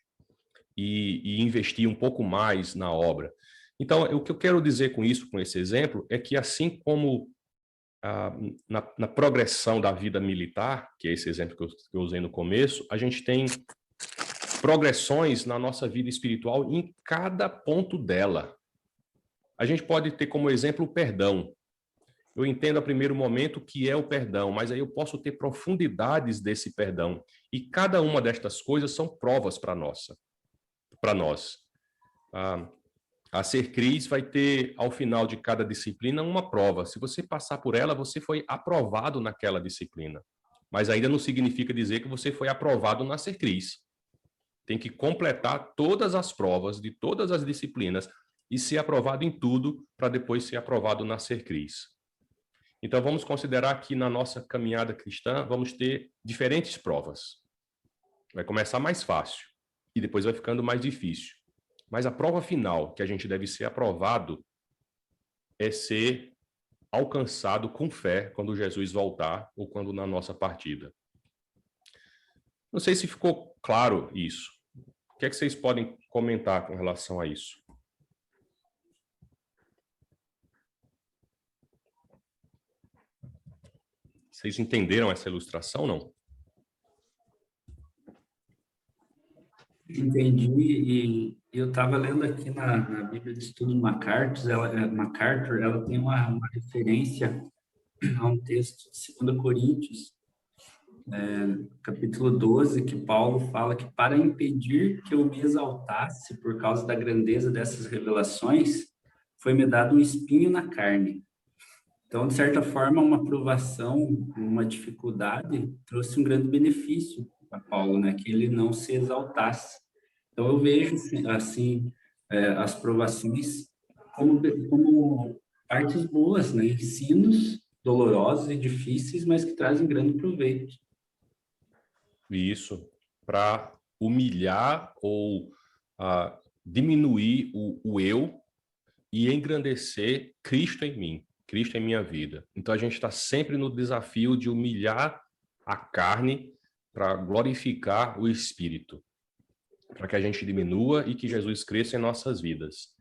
e investir um pouco mais na obra. Então, o que eu quero dizer com isso, com esse exemplo, é que assim como na progressão da vida militar, que é esse exemplo que eu usei no começo, a gente tem progressões na nossa vida espiritual em cada ponto dela. A gente pode ter como exemplo o perdão. Eu entendo a primeiro momento o que é o perdão, mas aí eu posso ter profundidades desse perdão. E cada uma destas coisas são provas para nós. A Sercris vai ter, ao final de cada disciplina, uma prova. Se você passar por ela, você foi aprovado naquela disciplina. Mas ainda não significa dizer que você foi aprovado na Sercris. Tem que completar todas as provas de todas as disciplinas e ser aprovado em tudo para depois ser aprovado na Sercris. Então, vamos considerar que na nossa caminhada cristã, vamos ter diferentes provas. Vai começar mais fácil e depois vai ficando mais difícil. Mas a prova final, que a gente deve ser aprovado, é ser alcançado com fé quando Jesus voltar ou quando na nossa partida. Não sei se ficou claro isso. O que é que vocês podem comentar com relação a isso? Vocês entenderam essa ilustração, não? Entendi, e eu estava lendo aqui na Bíblia de Estudo MacArthur, ela tem uma referência a um texto de 2 Coríntios, capítulo 12, que Paulo fala que para impedir que eu me exaltasse por causa da grandeza dessas revelações, foi-me dado um espinho na carne. Então, de certa forma, uma provação, uma dificuldade, trouxe um grande benefício para Paulo, né? Que ele não se exaltasse. Então, eu vejo, assim, as provações como partes boas, né? Ensinos dolorosos e difíceis, mas que trazem grande proveito. Isso, para humilhar ou diminuir o eu e engrandecer Cristo em mim, Cristo em minha vida. Então, a gente está sempre no desafio de humilhar a carne para glorificar o Espírito, para que a gente diminua e que Jesus cresça em nossas vidas.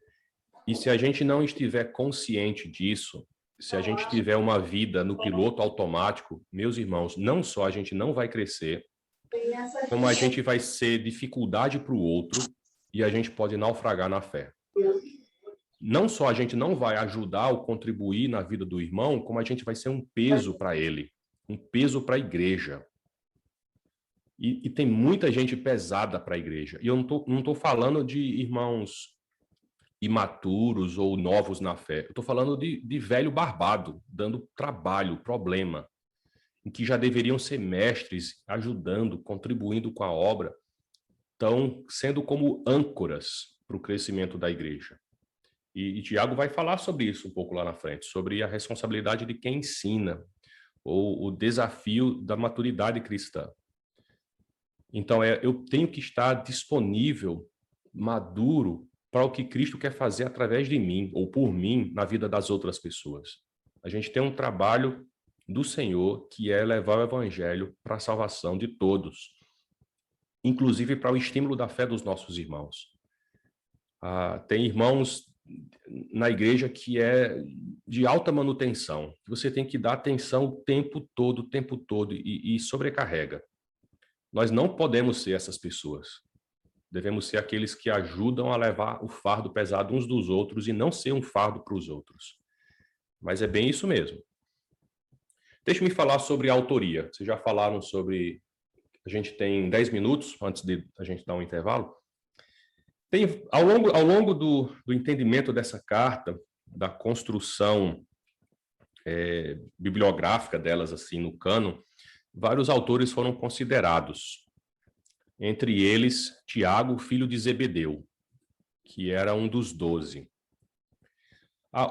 E se a gente não estiver consciente disso, se a gente tiver uma vida no piloto automático, meus irmãos, não só a gente não vai crescer, como a gente vai ser dificuldade para o outro e a gente pode naufragar na fé. Não só a gente não vai ajudar ou contribuir na vida do irmão, como a gente vai ser um peso para ele, um peso para a igreja. E tem muita gente pesada para a igreja. E eu não tô falando de irmãos imaturos ou novos na fé. Eu estou falando de velho barbado, dando trabalho, problema, em que já deveriam ser mestres, ajudando, contribuindo com a obra, estão sendo como âncoras para o crescimento da igreja. E Tiago vai falar sobre isso um pouco lá na frente, sobre a responsabilidade de quem ensina, ou o desafio da maturidade cristã. Então, eu tenho que estar disponível, maduro, para o que Cristo quer fazer através de mim, ou por mim, na vida das outras pessoas. A gente tem um trabalho do Senhor, que é levar o evangelho para a salvação de todos, inclusive para o estímulo da fé dos nossos irmãos. Tem irmãos na igreja que é de alta manutenção, que você tem que dar atenção o tempo todo, e sobrecarrega. Nós não podemos ser essas pessoas. Devemos ser aqueles que ajudam a levar o fardo pesado uns dos outros e não ser um fardo para os outros. Mas é bem isso mesmo. Deixa-me falar sobre a autoria. Vocês já falaram sobre... A gente tem 10 minutos antes de a gente dar um intervalo. Ao longo do entendimento dessa carta, da construção bibliográfica delas assim no cânon, vários autores foram considerados. Entre eles, Tiago, filho de Zebedeu, que era um dos 12.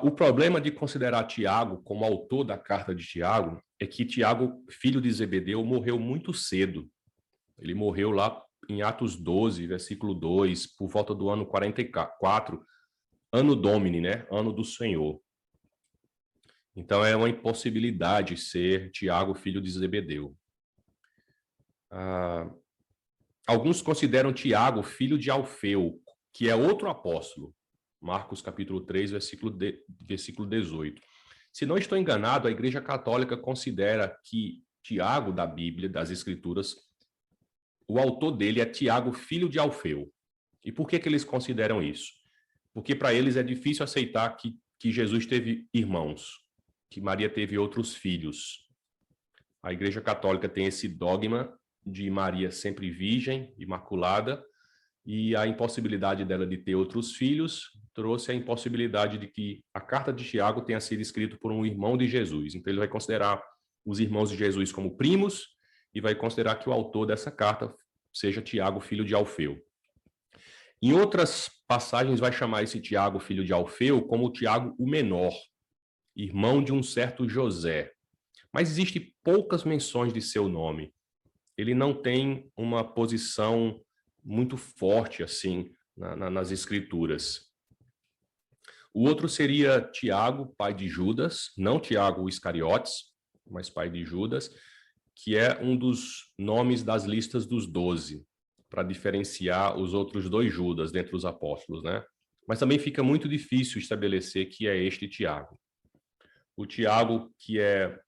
O problema de considerar Tiago como autor da carta de Tiago é que Tiago, filho de Zebedeu, morreu muito cedo. Ele morreu lá em Atos 12, versículo 2, por volta do ano 44, ano Domini, né? Ano do Senhor. Então, é uma impossibilidade ser Tiago, filho de Zebedeu. Alguns consideram Tiago, filho de Alfeu, que é outro apóstolo. Marcos, capítulo 3, versículo 18. Se não estou enganado, a Igreja Católica considera que Tiago, da Bíblia, das Escrituras, o autor dele é Tiago, filho de Alfeu. E por que eles consideram isso? Porque para eles é difícil aceitar que Jesus teve irmãos, que Maria teve outros filhos. A Igreja Católica tem esse dogma de Maria sempre virgem, imaculada, e a impossibilidade dela de ter outros filhos trouxe a impossibilidade de que a carta de Tiago tenha sido escrita por um irmão de Jesus. Então, ele vai considerar os irmãos de Jesus como primos e vai considerar que o autor dessa carta seja Tiago, filho de Alfeu. Em outras passagens, vai chamar esse Tiago, filho de Alfeu, como Tiago o menor, irmão de um certo José. Mas existem poucas menções de seu nome. Ele não tem uma posição muito forte, assim, nas Escrituras. O outro seria Tiago, pai de Judas, não Tiago Iscariotes, mas pai de Judas, que é um dos nomes das listas dos 12, para diferenciar os outros 2 Judas dentre os apóstolos, né? Mas também fica muito difícil estabelecer que é este Tiago. O Tiago, que é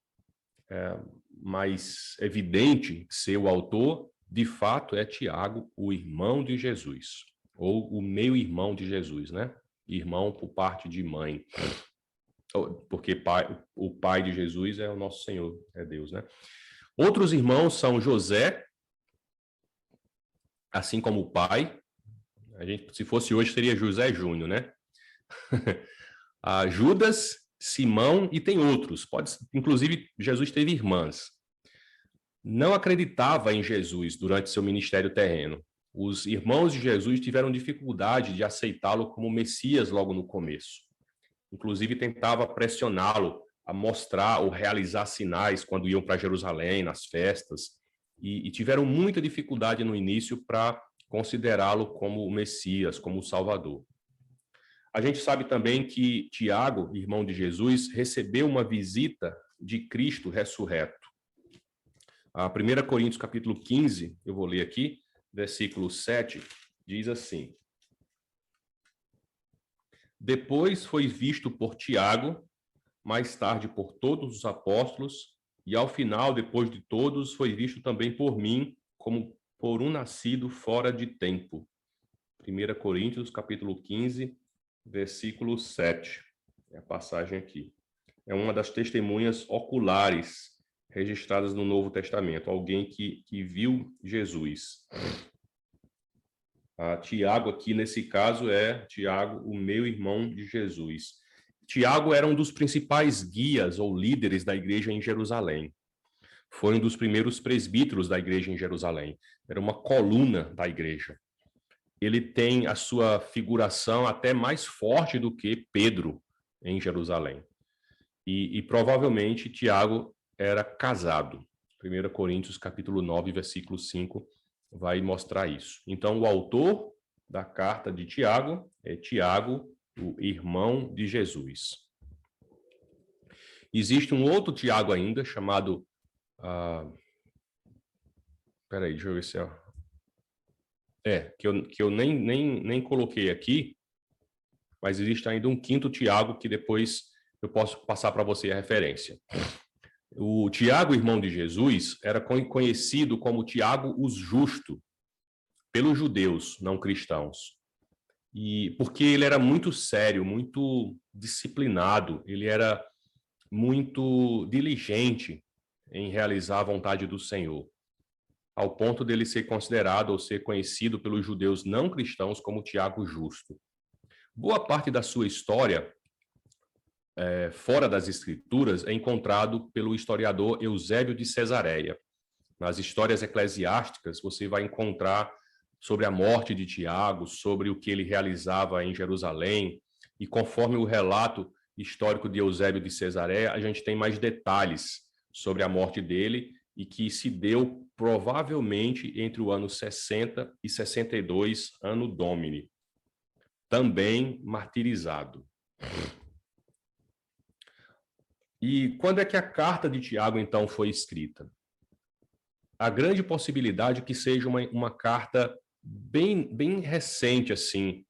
mais evidente ser o autor, de fato é Tiago, o irmão de Jesus, ou o meio-irmão de Jesus, né? Irmão por parte de mãe, porque o pai de Jesus é o nosso Senhor, é Deus, né? Outros irmãos são José, assim como o pai. A gente, se fosse hoje, seria José Júnior, né? Judas, Simão e tem outros. Inclusive, Jesus teve irmãs. Não acreditava em Jesus durante seu ministério terreno. Os irmãos de Jesus tiveram dificuldade de aceitá-lo como Messias logo no começo. Inclusive, tentava pressioná-lo a mostrar ou realizar sinais quando iam para Jerusalém, nas festas, e tiveram muita dificuldade no início para considerá-lo como o Messias, como o Salvador. A gente sabe também que Tiago, irmão de Jesus, recebeu uma visita de Cristo ressurreto. A 1 Coríntios capítulo 15, eu vou ler aqui, versículo 7, diz assim: Depois foi visto por Tiago, mais tarde por todos os apóstolos, e ao final, depois de todos, foi visto também por mim, como por um nascido fora de tempo. 1 Coríntios capítulo 15, versículo 7. É a passagem aqui. É uma das testemunhas oculares registradas no Novo Testamento. Alguém que viu Jesus. Tiago aqui, nesse caso, é Tiago, o meu irmão de Jesus. Tiago era um dos principais guias ou líderes da igreja em Jerusalém. Foi um dos primeiros presbíteros da igreja em Jerusalém. Era uma coluna da igreja. Ele tem a sua figuração até mais forte do que Pedro em Jerusalém. E provavelmente Tiago era casado. 1 Coríntios capítulo 9, versículo 5, vai mostrar isso. Então, o autor da carta de Tiago é Tiago, o irmão de Jesus. Existe um outro Tiago ainda, chamado... Peraí, deixa eu ver se que eu nem coloquei aqui, mas existe ainda um quinto Tiago que depois eu posso passar para você a referência. O Tiago, irmão de Jesus, era conhecido como Tiago o Justo pelos judeus não cristãos. E porque ele era muito sério, muito disciplinado, ele era muito diligente em realizar a vontade do Senhor, ao ponto dele ser considerado ou ser conhecido pelos judeus não cristãos como Tiago Justo. Boa parte da sua história, fora das Escrituras, é encontrado pelo historiador Eusébio de Cesareia. Nas histórias eclesiásticas, você vai encontrar sobre a morte de Tiago, sobre o que ele realizava em Jerusalém, e conforme o relato histórico de Eusébio de Cesareia, a gente tem mais detalhes sobre a morte dele, e que se deu provavelmente entre o ano 60 e 62, ano Domini, também martirizado. E quando é que a carta de Tiago, então, foi escrita? A grande possibilidade é que seja uma carta bem recente, assim,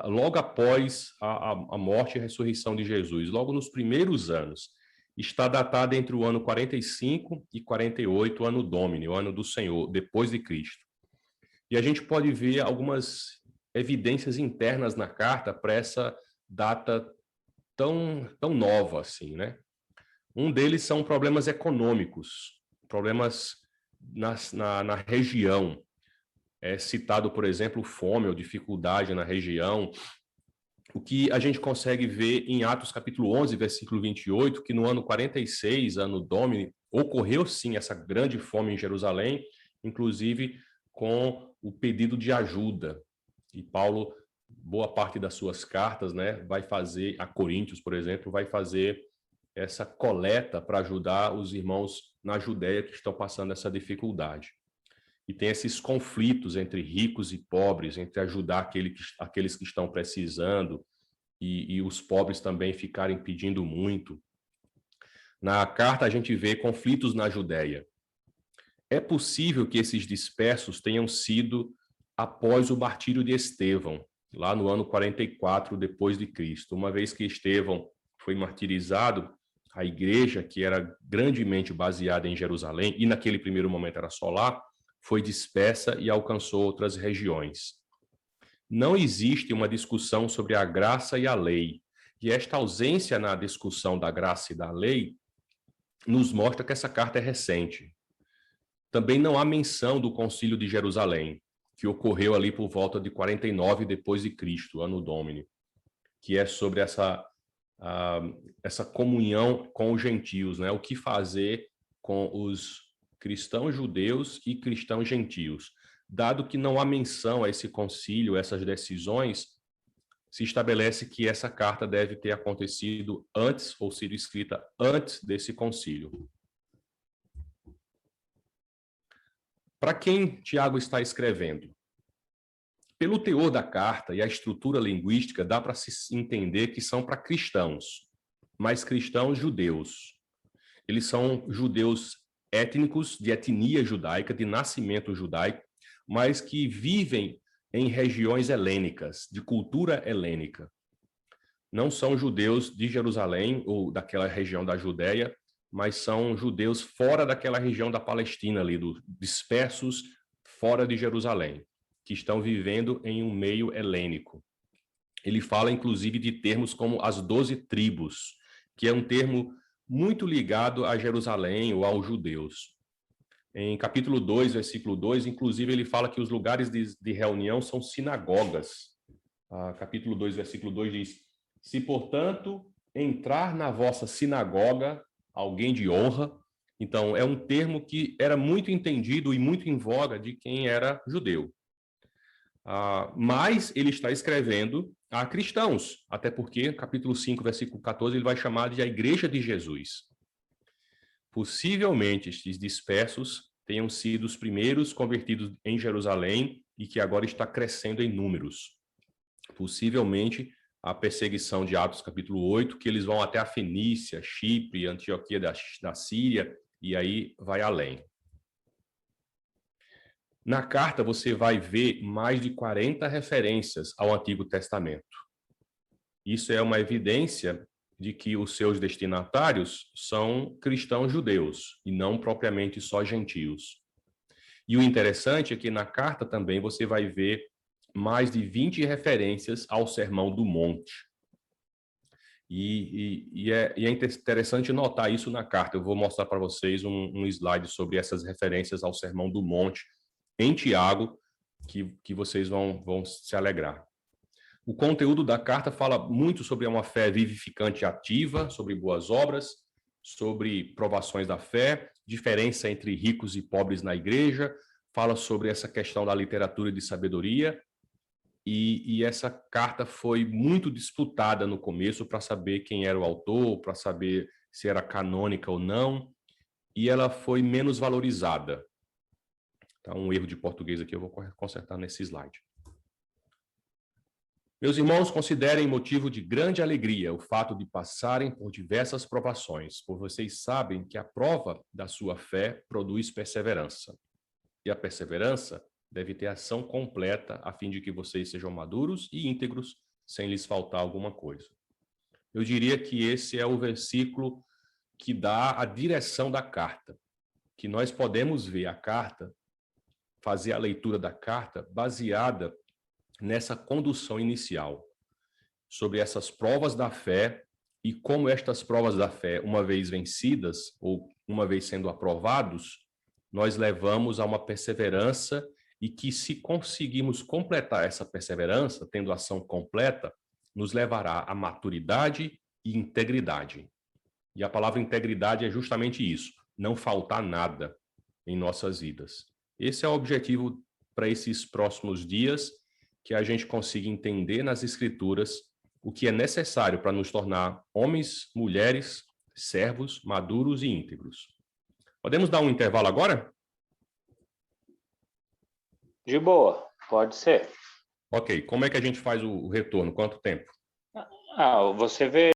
logo após a morte e a ressurreição de Jesus, logo nos primeiros anos. Está datada entre o ano 45 e 48, o ano Domini, o ano do Senhor, depois de Cristo. E a gente pode ver algumas evidências internas na carta para essa data tão nova assim, né? Um deles são problemas econômicos, problemas na região. É citado, por exemplo, fome ou dificuldade na região, o que a gente consegue ver em Atos capítulo 11, versículo 28, que no ano 46, ano Domini, ocorreu sim essa grande fome em Jerusalém, inclusive com o pedido de ajuda. E Paulo, boa parte das suas cartas, né, vai fazer, a Coríntios, por exemplo, vai fazer essa coleta para ajudar os irmãos na Judéia que estão passando essa dificuldade. E tem esses conflitos entre ricos e pobres, entre ajudar aqueles que estão precisando e os pobres também ficarem pedindo muito. Na carta a gente vê conflitos na Judéia. É possível que esses dispersos tenham sido após o martírio de Estevão, lá no ano 44 depois de Cristo. Uma vez que Estevão foi martirizado, a igreja, que era grandemente baseada em Jerusalém, e naquele primeiro momento era só lá, foi dispersa e alcançou outras regiões. Não existe uma discussão sobre a graça e a lei, e esta ausência na discussão da graça e da lei nos mostra que essa carta é recente. Também não há menção do Concílio de Jerusalém, que ocorreu ali por volta de 49 depois de Cristo, Anno Domini, que é sobre essa comunhão com os gentios, né? O que fazer com os cristãos judeus e cristãos gentios. Dado que não há menção a esse concílio, essas decisões, se estabelece que essa carta deve ter acontecido antes, ou sido escrita antes desse concílio. Para quem Tiago está escrevendo? Pelo teor da carta e a estrutura linguística, dá para se entender que são para cristãos, mas cristãos judeus. Eles são judeus étnicos, de etnia judaica, de nascimento judaico, mas que vivem em regiões helênicas, de cultura helênica. Não são judeus de Jerusalém ou daquela região da Judéia, mas são judeus fora daquela região da Palestina ali, dispersos fora de Jerusalém, que estão vivendo em um meio helênico. Ele fala, inclusive, de termos como as 12 tribos, que é um termo muito ligado a Jerusalém ou aos judeus. Em capítulo 2, versículo 2, inclusive, ele fala que os lugares de reunião são sinagogas. Capítulo 2, versículo 2 diz: se, portanto, entrar na vossa sinagoga alguém de honra. Então, é um termo que era muito entendido e muito em voga de quem era judeu. Mas ele está escrevendo a cristãos, até porque, capítulo 5, versículo 14, ele vai chamar de a Igreja de Jesus. Possivelmente, estes dispersos tenham sido os primeiros convertidos em Jerusalém e que agora está crescendo em números. Possivelmente, a perseguição de Atos, capítulo 8, que eles vão até a Fenícia, Chipre, Antioquia da Síria, e aí vai além. Na carta, você vai ver mais de 40 referências ao Antigo Testamento. Isso é uma evidência de que os seus destinatários são cristãos judeus, e não propriamente só gentios. E o interessante é que na carta também você vai ver mais de 20 referências ao Sermão do Monte. E é interessante notar isso na carta. Eu vou mostrar para vocês um slide sobre essas referências ao Sermão do Monte, em Tiago, que vocês vão se alegrar. O conteúdo da carta fala muito sobre uma fé vivificante e ativa, sobre boas obras, sobre provações da fé, diferença entre ricos e pobres na igreja, fala sobre essa questão da literatura e de sabedoria, e essa carta foi muito disputada no começo para saber quem era o autor, para saber se era canônica ou não, e ela foi menos valorizada. Tá, um erro de português aqui, eu vou consertar nesse slide. Meus irmãos, considerem motivo de grande alegria o fato de passarem por diversas provações, pois vocês sabem que a prova da sua fé produz perseverança. E a perseverança deve ter ação completa, a fim de que vocês sejam maduros e íntegros, sem lhes faltar alguma coisa. Eu diria que esse é o versículo que dá a direção da carta, que nós podemos ver a carta, fazer a leitura da carta baseada nessa condução inicial, sobre essas provas da fé e como estas provas da fé, uma vez vencidas ou uma vez sendo aprovados, nós levamos a uma perseverança e que, se conseguirmos completar essa perseverança, tendo ação completa, nos levará à maturidade e integridade. E a palavra integridade é justamente isso, não faltar nada em nossas vidas. Esse é o objetivo para esses próximos dias, que a gente consiga entender nas Escrituras o que é necessário para nos tornar homens, mulheres, servos, maduros e íntegros. Podemos dar um intervalo agora? De boa, pode ser. Ok, como é que a gente faz o retorno? Quanto tempo? Você vê